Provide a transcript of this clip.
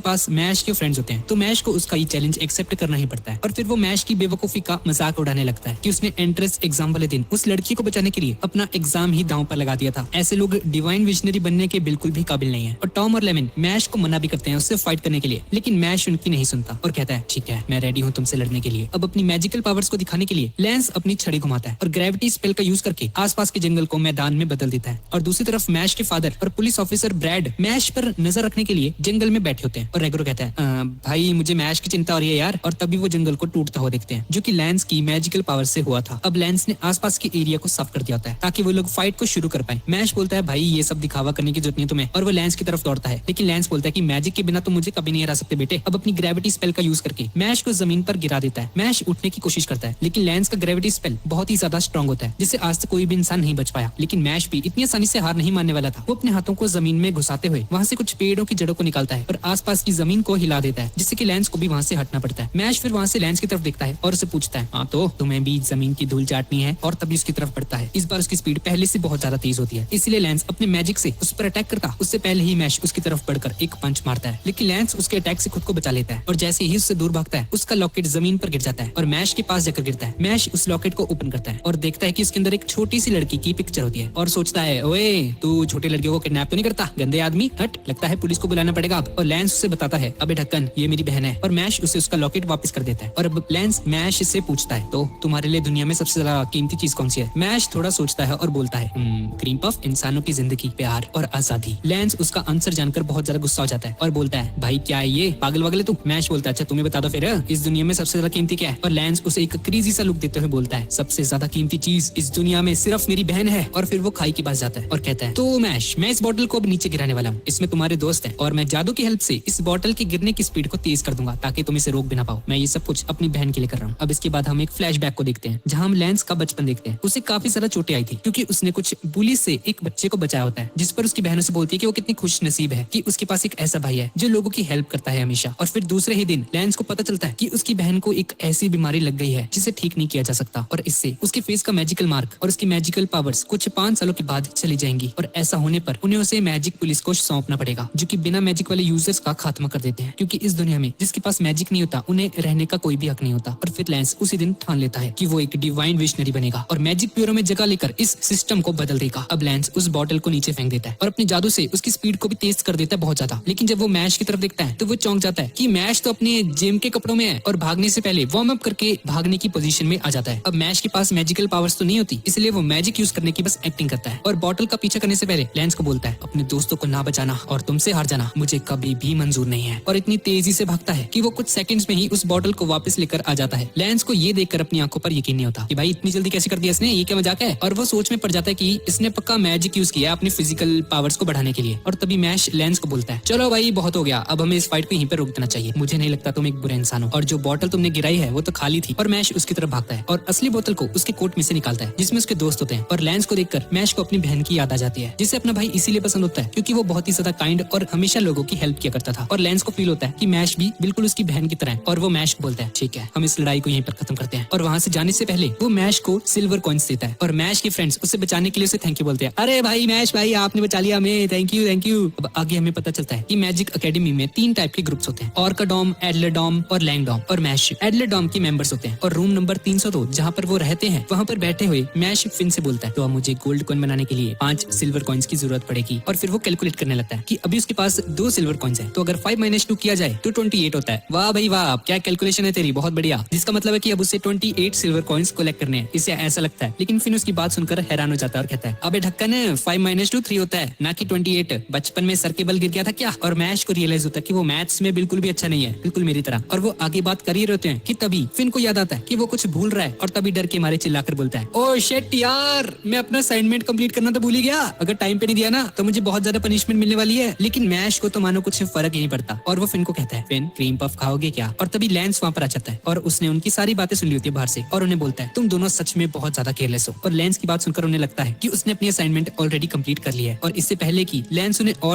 के पास मैश के फ्रेंड्स होते हैं, तो मैश को उसका ये चैलेंज एक्सेप्ट करना ही पड़ता है। और फिर वो मैश की बेवकूफी का मजाक उड़ाने लगता है कि उसने एंट्रेंस एग्जाम वाले दिन उस लड़की को बचाने के लिए अपना एग्जाम ही दांव पर लगा दिया था। ऐसे लोग डिवाइन विजनरी बनने के बिल्कुल भी काबिल नहीं है। और टॉम और लेमन मैश को मना भी करते हैं उससे फाइट करने के लिए, लेकिन मैश उनकी नहीं सुनता और कहता है ठीक है, मैं रेडी हूँ तुमसे लड़ने के लिए। अब अपनी मैजिकल पावर्स को दिखाने के लिए लैंस अपनी छड़ी घुमाता है और ग्रेविटी स्पेल का यूज करके आसपास के जंगल को मैदान में बदल देता है। और दूसरी तरफ मैश के फादर और पुलिस ऑफिसर ब्रैड मैश पर नजर रखने के लिए जंगल में बैठे होते हैं। और रेगरो कहता है भाई मुझे मैश की चिंता हो रही है यार। और तभी वो जंगल को टूटता हुआ देखते हैं, जो कि लैंस की मैजिकल पावर से हुआ था। अब लैंस ने आसपास के एरिया को साफ कर दिया होता है ताकि वो लोग फाइट को शुरू कर पाए। मैश बोलता है भाई ये सब दिखावा करने की जरूरत नहीं तुम्हें, और वो लैंस की तरफ दौड़ता है, लेकिन लैंस बोलता है कि मैजिक के बिना तुम मुझे कभी नहीं हरा सकते बेटे। अब अपनी ग्रेविटी स्पेल का यूज करके मैश को जमीन पर गिरा देता है। मैश उठने की कोशिश करता है, लेकिन लैंस का ग्रेविटी स्पेल बहुत ही ज्यादा स्ट्रॉन्ग होता है, जिससे आज तक कोई भी इंसान नहीं बच पाया। लेकिन मैश भी इतनी आसानी से हार नहीं मानने वाला था। वो अपने हाथों को जमीन में घुसाते हुए वहाँ से कुछ पेड़ों की जड़ों को निकालता है और आसपास की जमीन को हिला देता है, जिससे कि लैंस को भी वहाँ से हटना पड़ता है। मैश फिर वहाँ से लैंस की तरफ देखता है और उसे पूछता है हाँ तो तुम्हें भी जमीन की धूल चाटनी है, और तभी उसकी तरफ बढ़ता है। इस बार उसकी स्पीड पहले से बहुत ज्यादा तेज होती है, इसलिए लैंस अपने मैजिक से उस पर अटैक करता उससे पहले ही मैश उसकी तरफ बढ़कर एक पंच मारता है, लेकिन लैंस उसके अटैक से खुद को बचा लेता है। और जैसे ही उससे दूर भागता है उसका लॉकेट जमीन पर गिर जाता है और मैश के पास जाकर गिरता है। मैश उस लॉकेट को ओपन करता है और देखता है कि उसके अंदर एक छोटी सी लड़की की पिक्चर होती है और सोचता है ओए तू छोटी लड़कियों को किडनैप तो नहीं करता गंदे आदमी, हट, लगता है पुलिस को बुलाना पड़ेगा अब। और लैंस उसे बताता है अबे ढक्कन ये मेरी बहन है, और मैश उसे उसका लॉकेट वापस कर देता है। और अब लैंस मैश से पूछता है तो तुम्हारे लिए दुनिया में सबसे ज्यादा कीमती चीज कौन सी है? मैश थोड़ा सोचता है और बोलता है क्रीम पफ, इंसानों की जिंदगी, प्यार और आजादी। लैंस उसका आंसर जानकर बहुत ज्यादा गुस्सा हो जाता है और बोलता है भाई क्या है ये, पागल वागल तू? मैश बोलता है अच्छा तुम्हें बता दो फिर इस दुनिया में सबसे ज्यादा कीमती क्या है? और लैंस उसे एक क्रेजी सा लुक देते हुए बोलता है सबसे ज्यादा कीमती चीज इस दुनिया में सिर्फ मेरी बहन है। और फिर वो खाई के पास जाता है और कहता है तो मैश मैं इस बोतल को अब नीचे गिराने वाला हूँ, इसमें तुम्हारे दोस्त हैं और मैं जादू की हेल्प से इस बोतल के गिरने की स्पीड को तेज कर दूंगा ताकि तुम इसे रोक भी ना पाओ। मैं ये सब कुछ अपनी बहन के लिए कर रहा हूँ। अब इसके बाद हम एक फ्लैशबैक को देखते हैं जहाँ हम लैंस का बचपन देखते हैं। उसे काफी ज्यादा चोटें आई थी क्योंकि उसने कुछ बुली से एक बच्चे को बचाया होता है, जिस पर उसकी बहन उसे बोलती है कि वो कितनी खुश नसीब है कि उसके पास एक ऐसा भाई है जो लोगों की हेल्प करता है हमेशा। और फिर दूसरे ही दिन लैंस को पता चलता है कि उसकी बहन को एक ऐसी बीमारी लग गई है जिसे ठीक नहीं किया जा सकता, और इससे उसके फेस का मैजिकल मार्क और उसकी मैजिकल पावर्स कुछ 5 सालों के बाद चली जाएंगी। और ऐसा होने पर उन्हें उसे मैजिक पुलिस को सौंपना पड़ेगा, जो कि बिना मैजिक वाले यूजर्स का खात्मा कर देते हैं, क्योंकि इस दुनिया में जिसके पास मैजिक नहीं होता उन्हें रहने का कोई भी हक नहीं होता। और फिर लैंस उसी दिन ठान लेता है कि वो एक डिवाइन विजनरी बनेगा और मैजिक ब्यूरो में जगह लेकर इस सिस्टम को बदल देगा। अब लैंस उस बॉटल को नीचे फेंक देता है और अपने जादू से उसकी स्पीड को भी तेज कर देता है बहुत ज्यादा। लेकिन जब वो मैश की तरफ देखता है तो वो चौंक जाता है कि मैश तो अपने जिम के कपड़ों में है और भागने से पहले वार्म अप करके भागने की पोजीशन में आ जाता है। अब मैश के पास मैजिकल पावर्स तो नहीं होती, इसलिए वो मैजिक यूज करने की बस एक्टिंग करता है और बॉटल का पीछा करने से पहले लैंस को बोलता है अपने दोस्तों को ना बचाना और तुमसे हार जाना मुझे कभी भी मंजूर नहीं है। और इतनी तेजी से भागता है कि वो कुछ सेकंड्स में ही उस बॉटल को वापस लेकर आ जाता है। लैंस को ये देखकर अपनी आंखों पर यकीन नहीं होता कि भाई इतनी जल्दी कैसे कर दिया इसने, ये क्या मजाक है? और वो सोच में पड़ जाता है कि इसने पक्का मैजिक यूज किया अपनी फिजिकल पावर्स को बढ़ाने के लिए। और तभी मैश लैंस को बोलता है चलो भाई बहुत हो गया, अब हमें इस फाइट को यहीं पर रोक देना चाहिए, मुझे नहीं लगता तुम एक बुरा इंसान हो और जो बॉटल तुमने गिराई है वो तो खाली थी। और मैश उसकी तरफ भागता है और असली बोतल को उसके कोट में से निकालता है जिसमें उसके दोस्त होते हैं। और लैंस को देखकर मैश को अपनी बहन की याद आ जाती है, जिसे अपना भाई इसीलिए पसंद होता है क्योंकि वो बहुत ही ज्यादा काइंड और हमेशा लोगों की हेल्प किया करता था। और लैंस को फील होता है कि मैश भी बिल्कुल उसकी बहन की तरह है। और वो मैश को बोलता है ठीक है हम इस लड़ाई को यहीं पर खत्म करते हैं। और वहाँ से जाने से पहले वो मैश को सिल्वर कॉइन्स देता है और मैश के फ्रेंड्स उसे बचाने के लिए उसे थैंक यू बोलते हैं। अरे भाई मैश भाई आपने बचा लिया हमें, थैंक यू थैंक यू। अब आगे हमें पता चलता है कि मैजिक एकेडमी में 3 टाइप के ग्रुप्स होते हैं, ऑर्काडॉम, एडलरडॉम और लैंगडॉम। और मैश एडलरडॉम के मेंबर्स होते हैं। और रूम नंबर 302 जहाँ पर वो रहते हैं वहाँ पर बैठे हुए मैश फिन से बोलता है तो अब मुझे गोल्ड कॉइन बनाने के लिए 5 सिल्वर कॉइन्स की जरूरत पड़ेगी। और फिर वो कैलकुलेट करने लगता है कि अभी उसके पास 2 सिल्वर कॉइन्स है, तो अगर 5 - 2 किया जाए तो 28 होता है। वाह भाई वाह, क्या कैलकुलेशन है तेरी, बहुत बढ़िया। जिसका मतलब है कि अब उसे 28 सिल्वर कॉइन्स कलेक्ट करने हैं, इसे ऐसा लगता है। लेकिन फिर उसकी बात सुनकर हैरान हो जाता है और कहता है अबे ढक्कन 5 - 2 3 होता है ना कि 28। बचपन में सर के बल गिर गया था क्या? और मैश को रियलाइज होता है कि वो मैथ्स में बिल्कुल भी अच्छा नहीं है, बिल्कुल मेरी तरह। और वो आगे बात कर ही रहते हैं कि तभी फिन को याद आता है कि वो कुछ भूल रहा है और तभी डर के मारे चिल्लाकर बोलता है ओ शिट यार, मैं अपना असाइनमेंट कंप्लीट करना तो भूल ही गया, अगर टाइम पे नहीं दिया ना तो मुझे बहुत ज्यादा पनिशमेंट मिलने वाली है। लेकिन मैश को तो मानो कुछ फर्क ही नहीं पड़ता और वो फिन को कहता है फिन क्रीम पफ खाओगे क्या? और तभी लैंस वहाँ पर आ जाता है और उसने उनकी सारी बातें सुन ली होती है बाहर से और उन्हें बोलता है तुम दोनों सच में बहुत ज्यादा केयरलेस हो। और लैंस की बात सुनकर उन्हें लगता है कि उसने अपनी असाइनमेंट ऑलरेडी कंप्लीट कर ली है और इससे पहले कि लैंस उन्हें और